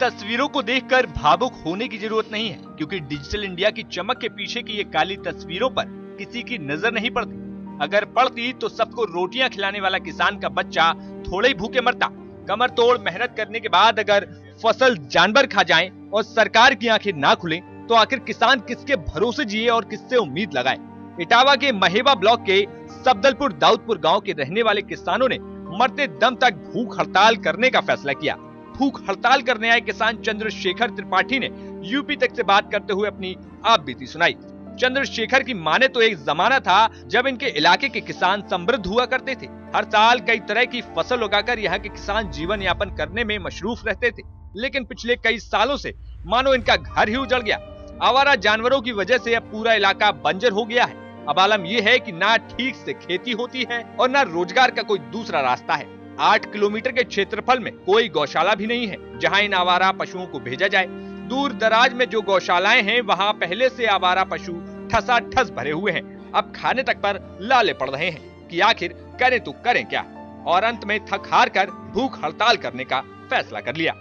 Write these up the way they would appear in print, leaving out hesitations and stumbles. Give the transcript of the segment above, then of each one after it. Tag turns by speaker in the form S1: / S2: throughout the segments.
S1: तस्वीरों को देखकर भावुक होने की जरूरत नहीं है, क्योंकि डिजिटल इंडिया की चमक के पीछे की ये काली तस्वीरों पर किसी की नजर नहीं पड़ती। अगर पड़ती तो सबको रोटियां खिलाने वाला किसान का बच्चा थोड़े ही भूखे मरता। कमर तोड़ मेहनत करने के बाद अगर फसल जानवर खा जाएं और सरकार की आंखें ना खुलें, तो आखिर किसान किसके भरोसे जिए और किससे उम्मीद लगाए। इटावा के महेवा ब्लॉक के सफदलपुर दाऊदपुर गांव के रहने वाले किसानों ने मरते दम तक भूख हड़ताल करने का फैसला किया। भूख हड़ताल करने आए किसान चंद्रशेखर त्रिपाठी ने यूपी तक से बात करते हुए अपनी आप बीती सुनाई। चंद्रशेखर की माने तो एक जमाना था जब इनके इलाके के किसान समृद्ध हुआ करते थे। हर साल कई तरह की फसल उगाकर यहाँ के किसान जीवन यापन करने में मशरूफ रहते थे, लेकिन पिछले कई सालों से मानो इनका घर ही उजड़ गया। आवारा जानवरों की वजह से अब पूरा इलाका बंजर हो गया है। अब आलम यह है कि ना ठीक से खेती होती है और ना रोजगार का कोई दूसरा रास्ता है। 8 किलोमीटर के क्षेत्रफल में कोई गौशाला भी नहीं है जहां इन आवारा पशुओं को भेजा जाए। दूर दराज में जो गौशालाएं हैं वहां पहले से आवारा पशु ठसाठस भरे हुए हैं। अब खाने तक पर लाले पड़ रहे हैं कि आखिर करें तो करें क्या, और अंत में थक हार कर भूख हड़ताल करने का फैसला कर लिया।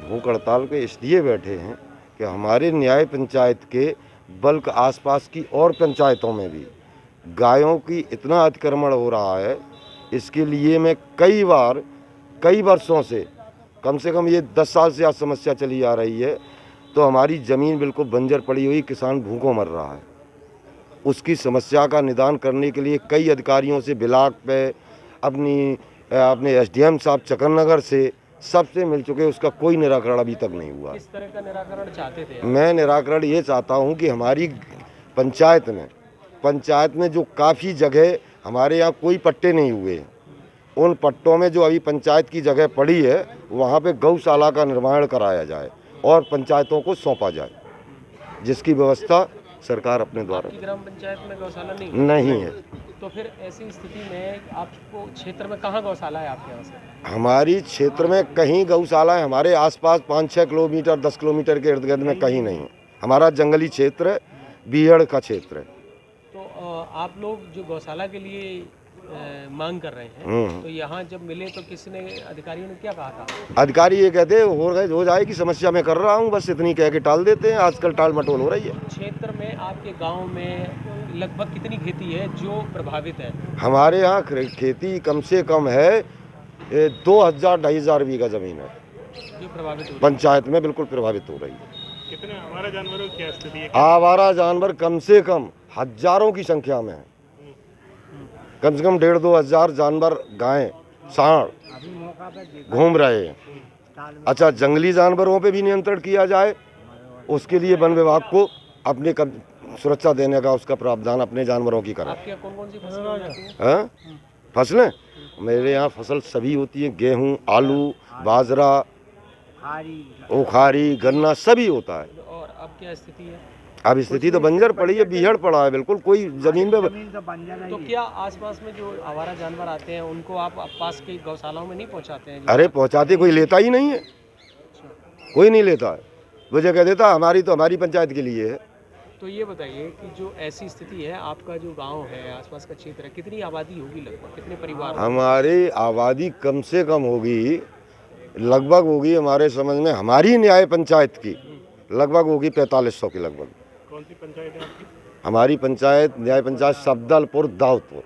S2: भूख हड़ताल पे इसलिए बैठे हैं कि हमारे न्याय पंचायत के बल्कि आसपास की और पंचायतों में भी गायों की इतना अतिक्रमण हो रहा है। इसके लिए मैं कई वर्षों से कम ये 10 साल से आज समस्या चली आ रही है। तो हमारी ज़मीन बिल्कुल बंजर पड़ी हुई, किसान भूखों मर रहा है। उसकी समस्या का निदान करने के लिए कई अधिकारियों से ब्लॉक पे अपने एसडीएम साहब चकरनगर से सबसे मिल चुके, उसका कोई निराकरण अभी तक नहीं हुआ।
S3: किस तरह का निराकरण चाहते थे?
S2: मैं निराकरण ये चाहता हूँ कि हमारी पंचायत में जो काफ़ी जगह हमारे यहाँ कोई पट्टे नहीं हुए, उन पट्टों में जो अभी पंचायत की जगह पड़ी है वहाँ पे गौशाला का निर्माण कराया जाए और पंचायतों को सौंपा जाए, जिसकी व्यवस्था सरकार अपने द्वारा।
S3: ग्राम पंचायत में गौशाला
S2: नहीं है।
S3: तो फिर ऐसी स्थिति में आपको क्षेत्र में कहाँ गौशाला है आपके यहाँ से?
S2: हमारी क्षेत्र में कहीं गौशाला है, हमारे आसपास 5-6 किलोमीटर 10 किलोमीटर के इर्द गिर्द में कहीं नहीं है। हमारा जंगली क्षेत्र है, बीहड़ का क्षेत्र है।
S3: तो आप लोग जो गौशाला के लिए मांग कर रहे हैं, तो यहाँ जब मिले तो किसी ने अधिकारियों ने क्या कहा था?
S2: अधिकारी ये कहते हैं हो जाएगी समस्या, मैं कर रहा हूँ, बस इतनी कह के टाल देते हैं। आजकल टाल मटोल हो रही है।
S3: क्षेत्र में आपके गांव में लगभग कितनी खेती है जो प्रभावित है?
S2: हमारे यहाँ खेती कम से कम है 2000-2500 बीघा जमीन है
S3: जो प्रभावित हो, पंचायत
S2: में बिल्कुल प्रभावित हो रही है।
S4: कितने आवारा जानवरों की स्थिति है?
S2: आवारा जानवर कम से कम हजारों की संख्या में है। कम से कम 1,500-2 हजार जानवर, गायें, सांड घूम रहे हैं। अच्छा, जंगली जानवरों पे भी नियंत्रण किया जाए, उसके लिए वन विभाग को अपने सुरक्षा देने का उसका प्रावधान अपने जानवरों की करें।
S3: आपके कौन-कौन सी फसलें हो जाती हैं?
S2: फसलें मेरे यहाँ फसल सभी होती है, गेहूँ, आलू, बाजरा, उखारी, गन्ना सभी होता है।
S3: और अब क्या स्थिति है?
S2: अब स्थिति तो बंजर पड़ी है, बीहड़ पड़ा है, बिल्कुल कोई जमीन पे।
S3: तो क्या आसपास में जो आवारा जानवर आते हैं उनको आप पास की गौशालाओं में नहीं पहुंचाते हैं?
S2: अरे पहुंचाते, कोई लेता ही नहीं है, कोई नहीं लेता है। वो जगह देता हमारी पंचायत के लिए है।
S3: तो ये बताइए कि जो ऐसी स्थिति है, आपका जो गांव है, आसपास का क्षेत्र है, कितनी आबादी होगी लगभग, कितने परिवार?
S2: हमारी आबादी कम से कम होगी, लगभग होगी हमारे समझ में, हमारी न्याय पंचायत की लगभग होगी 4500 के लगभग।
S4: कौन सी पंचायत है आपकी?
S2: हमारी पंचायत न्याय पंचायत सफदलपुर दाऊदपुर,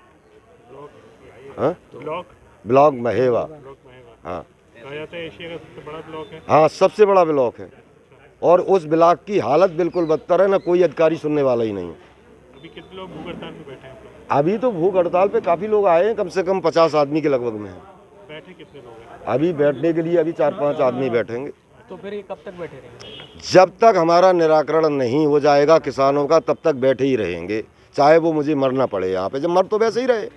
S2: ब्लॉक महेवा। हाँ,
S4: एशिया का सबसे बड़ा ब्लॉक है।
S2: हाँ, सबसे बड़ा ब्लॉक है, और उस ब्लॉक की हालत बिल्कुल बदतर है, ना कोई अधिकारी सुनने वाला ही नहीं।
S4: अभी कितने लोग भूख हड़ताल पे बैठे हैं?
S2: अभी तो भूख हड़ताल पे काफी लोग आए हैं, कम से कम 50 आदमी के लगभग में है।
S4: बैठे कितने लोग हैं?
S2: अभी बैठने के लिए अभी 4-5 आदमी बैठेंगे।
S3: तो फिर ये कब तक बैठे रहेंगे?
S2: जब तक हमारा निराकरण नहीं हो जाएगा किसानों का, तब तक बैठे ही रहेंगे, चाहे वो मुझे मरना पड़े यहाँ पे। जब मर तो वैसे ही रहे,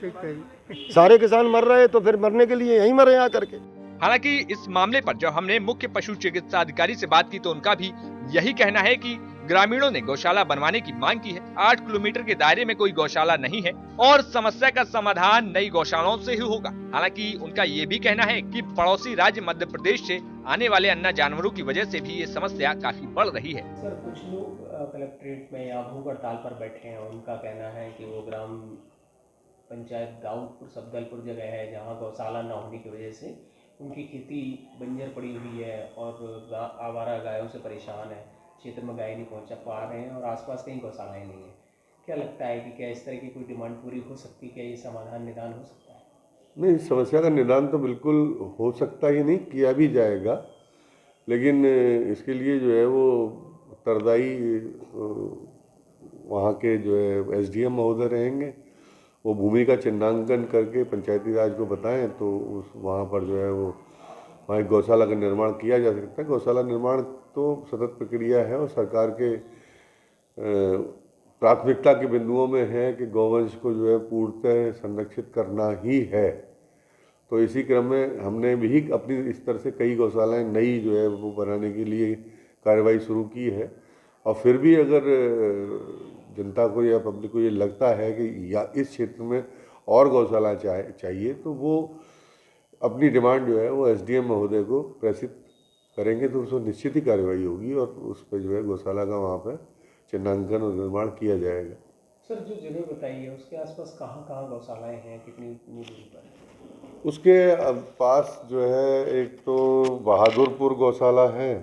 S2: सारे किसान मर रहे, तो फिर मरने के लिए यहीं मरे यहाँ करके।
S1: हालांकि इस मामले पर जब हमने मुख्य पशु चिकित्सा अधिकारी से बात की तो उनका भी यही कहना है कि ग्रामीणों ने गौशाला बनवाने की मांग की है। 8 किलोमीटर के दायरे में कोई गौशाला नहीं है और समस्या का समाधान नई गौशालाओं से ही होगा। हालांकि उनका ये भी कहना है कि पड़ोसी राज्य मध्य प्रदेश से आने वाले अन्य जानवरों की वजह से भी ये समस्या काफी बढ़ रही है।
S3: सर, कुछ लोग कलेक्ट्रेट में या भूख हड़ताल पर बैठे हैं, उनका कहना है कि वो ग्राम पंचायत दाऊदपुर सफदलपुर जगह है जहाँ गौशाला न होने की वजह से उनकी खेती बंजर पड़ी हुई है और आवारा गायों से परेशान है, क्षेत्र में गाय नहीं पहुंचा पा रहे हैं और आसपास कहीं गौशालाएं नहीं हैं। क्या लगता है कि क्या इस तरह की कोई डिमांड पूरी हो सकती है? क्या ये समाधान निदान हो सकता है?
S5: नहीं, इस समस्या का निदान तो बिल्कुल हो सकता ही नहीं, किया भी जाएगा, लेकिन इसके लिए जो है वो उत्तरदायी वहाँ के जो है एसडीएम महोदय रहेंगे। वो भूमि का चिन्हांकन करके पंचायती राज को बताएं तो उस वहाँ पर जो है वो वहाँ एक गौशाला का निर्माण किया जा सकता है। गौशाला निर्माण तो सतत प्रक्रिया है और सरकार के प्राथमिकता के बिंदुओं में है कि गौवंश को जो है पूर्णतः संरक्षित करना ही है। तो इसी क्रम में हमने भी अपनी स्तर से कई गौशालाएं नई जो है वो बनाने के लिए कार्रवाई शुरू की है। और फिर भी अगर जनता को या पब्लिक को ये लगता है कि या इस क्षेत्र में और गौशाला चाहिए तो वो अपनी डिमांड जो है वो एसडीएम महोदय को प्रेषित करेंगे, तो उसमें निश्चित ही कार्रवाई होगी और उस पर जो है गौशाला का वहाँ पर चिन्हांकन और निर्माण किया जाएगा।
S3: सर, जो जगह बताई है उसके आसपास कहाँ कहाँ गौशालाएं हैं, कितनी दूरी पर?
S5: उसके पास जो है एक तो बहादुरपुर गौशाला है,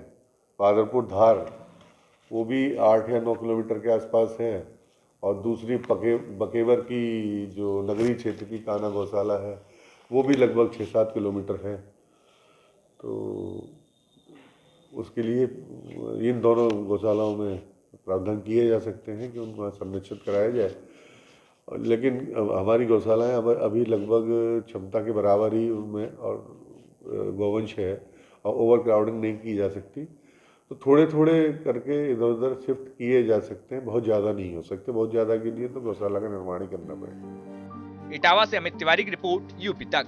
S5: बहादुरपुर धार, वो भी 8 या 9 किलोमीटर के आसपास है। और दूसरी बकेवर की जो नगरी क्षेत्र की काना गौशाला है वो भी लगभग 6-7 किलोमीटर है। तो उसके लिए इन दोनों गौशालाओं में प्रावधान किए जा सकते हैं कि उनको संरक्षित कराया जाए। लेकिन हमारी गौशालाएँ अभी लगभग क्षमता के बराबर ही उनमें और गौवंश है और ओवर क्राउडिंग नहीं की जा सकती। तो थोड़े थोड़े करके इधर उधर शिफ्ट किए जा सकते हैं, बहुत ज़्यादा नहीं हो सकते। बहुत ज़्यादा के लिए तो गौशाला का निर्माण ही करना पड़ेगा।
S1: इटावा से अमित तिवारी की रिपोर्ट, यूपी तक।